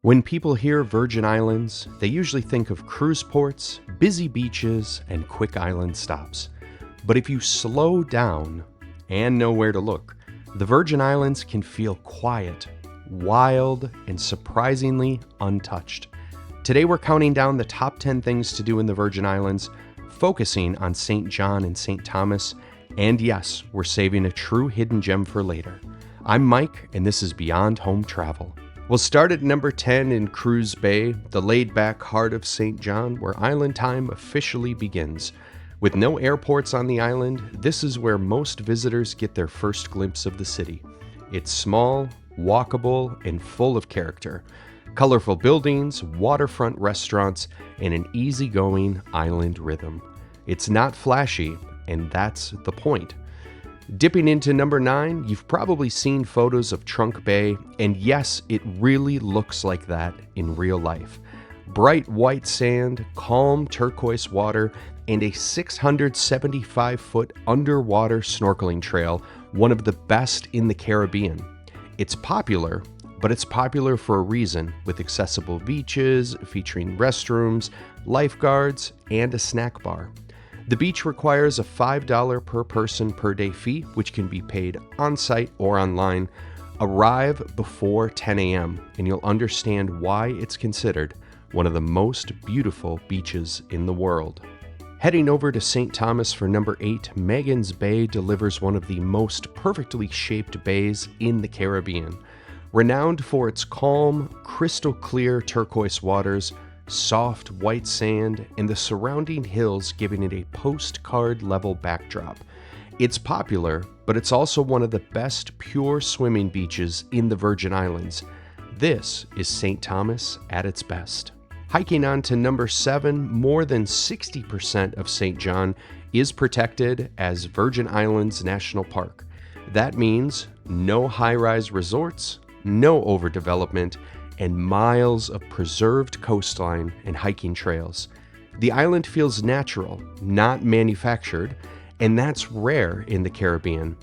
When people hear Virgin Islands, they usually think of cruise ports, busy beaches, and quick island stops. But if you slow down and know where to look, the Virgin Islands can feel quiet, wild, and surprisingly untouched. Today we're counting down the top 10 things to do in the Virgin Islands, focusing on St. John and St. Thomas, and yes, we're saving a true hidden gem for later. I'm Mike, and this is Beyond Home Travel. We'll start at number 10 in Cruz Bay, the laid-back heart of St. John, where island time officially begins. With no airports on the island, this is where most visitors get their first glimpse of the city. It's small, walkable, and full of character. Colorful buildings, waterfront restaurants, and an easygoing island rhythm. It's not flashy, and that's the point. Dipping into number 9, you've probably seen photos of Trunk Bay, and yes, it really looks like that in real life. Bright white sand, calm turquoise water, and a 675-foot underwater snorkeling trail, one of the best in the Caribbean. It's popular, but it's popular for a reason, with accessible beaches, featuring restrooms, lifeguards, and a snack bar. The beach requires a $5 per person per day fee, which can be paid on-site or online. Arrive before 10 a.m. and you'll understand why it's considered one of the most beautiful beaches in the world. Heading over to St. Thomas for number 8, Magen's Bay delivers one of the most perfectly shaped bays in the Caribbean. Renowned for its calm, crystal clear turquoise waters, soft white sand, and the surrounding hills giving it a postcard level backdrop. It's popular, but it's also one of the best pure swimming beaches in the Virgin Islands. This is St. Thomas at its best. Hiking on to number 7, more than 60% of St. John is protected as Virgin Islands National Park. That means no high-rise resorts, no overdevelopment, and miles of preserved coastline and hiking trails. The island feels natural, not manufactured, and that's rare in the Caribbean.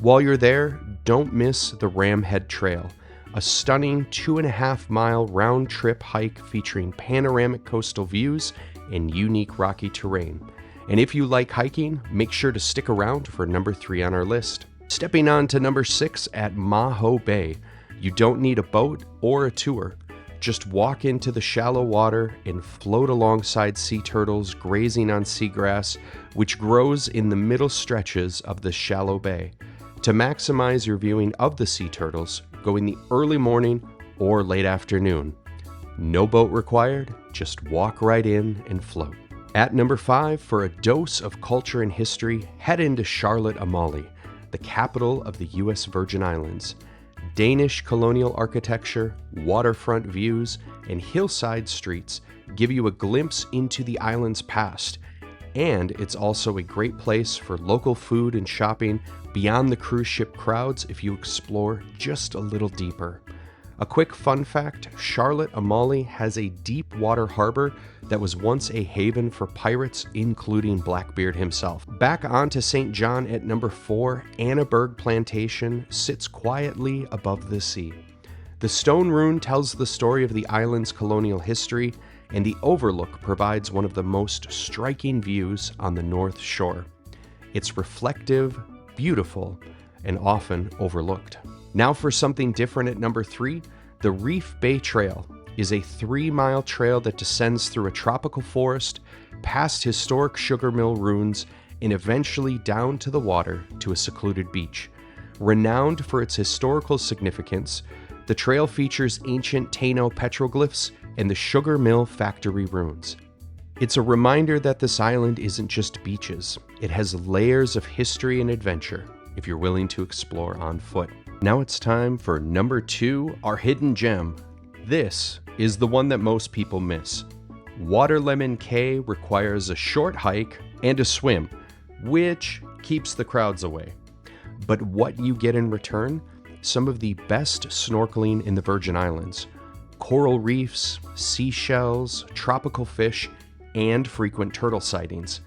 While you're there, don't miss the Ram Head Trail, a stunning 2.5-mile round-trip hike featuring panoramic coastal views and unique rocky terrain. And if you like hiking, make sure to stick around for number 3 on our list. Stepping on to number 6 at Maho Bay. You don't need a boat or a tour. Just walk into the shallow water and float alongside sea turtles grazing on seagrass, which grows in the middle stretches of the shallow bay. To maximize your viewing of the sea turtles, go in the early morning or late afternoon. No boat required, just walk right in and float. At number 5, for a dose of culture and history, head into Charlotte, Amalie, the capital of the U.S. Virgin Islands. Danish colonial architecture, waterfront views, and hillside streets give you a glimpse into the island's past. And it's also a great place for local food and shopping beyond the cruise ship crowds if you explore just a little deeper. A quick fun fact, Charlotte Amalie has a deep water harbor that was once a haven for pirates, including Blackbeard himself. Back onto St. John at number 4, Annaberg Plantation sits quietly above the sea. The stone rune tells the story of the island's colonial history, and the overlook provides one of the most striking views on the North Shore. It's reflective, beautiful, and often overlooked. Now for something different at number 3, the Reef Bay Trail is a 3-mile trail that descends through a tropical forest, past historic sugar mill ruins, and eventually down to the water to a secluded beach. Renowned for its historical significance, the trail features ancient Taino petroglyphs and the sugar mill factory ruins. It's a reminder that this island isn't just beaches. It has layers of history and adventure if you're willing to explore on foot. Now it's time for number 2, our hidden gem. This is the one that most people miss. Waterlemon Cay requires a short hike and a swim, which keeps the crowds away. But what you get in return? Some of the best snorkeling in the Virgin Islands. Coral reefs, seashells, tropical fish, and frequent turtle sightings.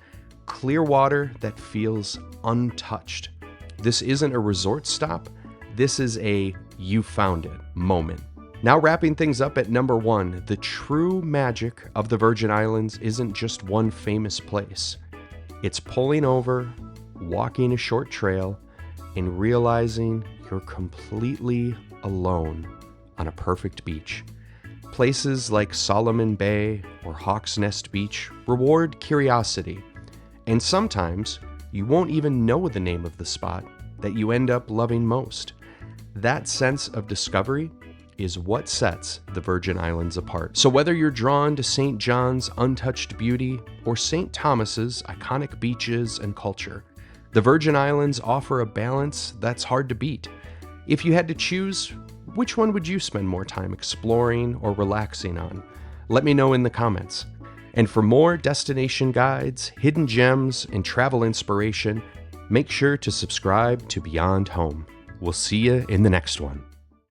Clear water that feels untouched. This isn't a resort stop. This is a you found it moment. Now, wrapping things up at number 1, the true magic of the Virgin Islands isn't just one famous place. It's pulling over, walking a short trail, and realizing you're completely alone on a perfect beach. Places like Waterlemon Bay or Hawk's Nest Beach reward curiosity, and sometimes you won't even know the name of the spot that you end up loving most. That sense of discovery is what sets the Virgin Islands apart. So whether you're drawn to St. John's untouched beauty or St. Thomas's iconic beaches and culture, the Virgin Islands offer a balance that's hard to beat. If you had to choose, which one would you spend more time exploring or relaxing on? Let me know in the comments. And for more destination guides, hidden gems, and travel inspiration, make sure to subscribe to Beyond Home. We'll see you in the next one.